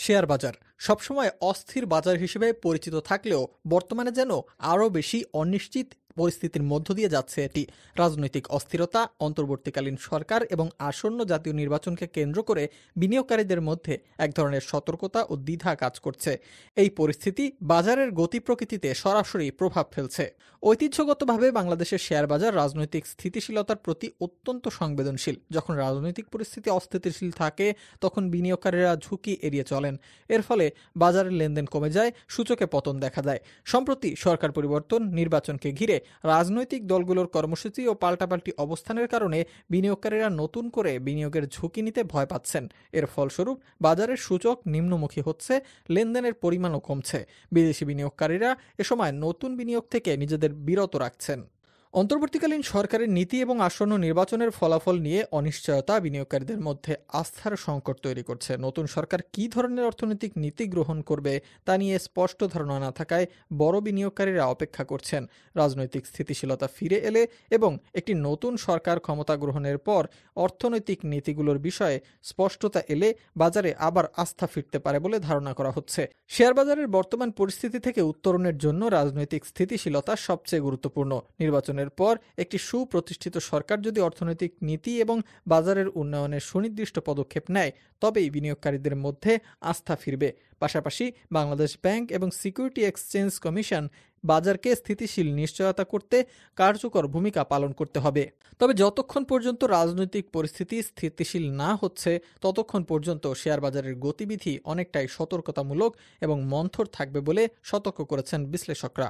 Share বাজার সবসময় অস্থির বাজার হিসেবে পরিচিত থাকলেও বর্তমানে যেন আরও বেশি অনিশ্চিত পরিস্থিতির মধ্য দিয়ে যাচ্ছে এটি। রাজনৈতিক অস্থিরতা, অন্তর্বর্তীকালীন সরকার এবং আসন্ন জাতীয় নির্বাচনকে কেন্দ্র করে বিনিয়োগকারীদের মধ্যে এক ধরনের সতর্কতা ও দ্বিধা কাজ করছে। এই পরিস্থিতি বাজারের গতি প্রকৃতিতে সরাসরি প্রভাব ফেলছে। ঐতিহ্যগতভাবে বাংলাদেশের শেয়ার বাজার রাজনৈতিক স্থিতিশীলতার প্রতি অত্যন্ত সংবেদনশীল। যখন রাজনৈতিক পরিস্থিতি অস্থিতিশীল থাকে তখন বিনিয়োগকারীরা ঝুঁকি এড়িয়ে চলেন। এর ফলে বাজারের লেনদেন কমে যায়, সূচকে পতন দেখা দেয়। সম্প্রতি সরকার পরিবর্তন, নির্বাচনকে ঘিরে রাজনৈতিক দলগুলোর কর্মসূচি ও পাল্টাপাল্টি অবস্থানের কারণে বিনিয়োগকারীরা নতুন করে বিনিয়োগের ঝুঁকি নিতে ভয় পাচ্ছেন। এর ফলস্বরূপ বাজারের সূচক নিম্নমুখী হচ্ছে, লেনদেনের পরিমাণও কমছে। বিদেশি বিনিয়োগকারীরা এ সময় নতুন বিনিয়োগ থেকে নিজেদের বিরত রাখছেন। অন্তর্বর্তীকালীন সরকারের নীতি এবং আসন্ন নির্বাচনের ফলাফল নিয়ে অনিশ্চয়তা বিনিয়োগকারীদের মধ্যে আস্থার সংকট তৈরি করছে। নতুন সরকার কী ধরনের অর্থনৈতিক নীতি গ্রহণ করবে তা নিয়ে স্পষ্ট ধারণা না থাকায় বড় বিনিয়োগকারীরা অপেক্ষা করছেন। রাজনৈতিক স্থিতিশীলতা ফিরে এলে এবং একটি নতুন সরকার ক্ষমতা গ্রহণের পর অর্থনৈতিক নীতিগুলোর বিষয়ে স্পষ্টতা এলে বাজারে আবার আস্থা ফিরতে পারে বলে ধারণা করা হচ্ছে। শেয়ার বাজারের বর্তমান পরিস্থিতি থেকে উত্তরণের জন্য রাজনৈতিক স্থিতিশীলতা সবচেয়ে গুরুত্বপূর্ণ। নির্বাচনের পর একটি সুপ্রতিষ্ঠিত সরকার যদি অর্থনৈতিক নীতি এবং বাজারের উন্নয়নের সুনির্দিষ্ট পদক্ষেপ নেয় তবেই বিনিয়োগকারীদের মধ্যে আস্থা ফিরবে। পাশাপাশি বাংলাদেশ ব্যাংক এবং সিকিউরিটি এক্সচেঞ্জ কমিশন বাজারকে স্থিতিশীল নিশ্চয়তা করতে কার্যকর ভূমিকা পালন করতে হবে। তবে যতক্ষণ পর্যন্ত রাজনৈতিক পরিস্থিতি স্থিতিশীল না হচ্ছে ততক্ষণ পর্যন্ত শেয়ার বাজারের গতিবিধি অনেকটাই সতর্কতামূলক এবং মন্থর থাকবে বলে সতর্ক করেছেন বিশ্লেষকরা।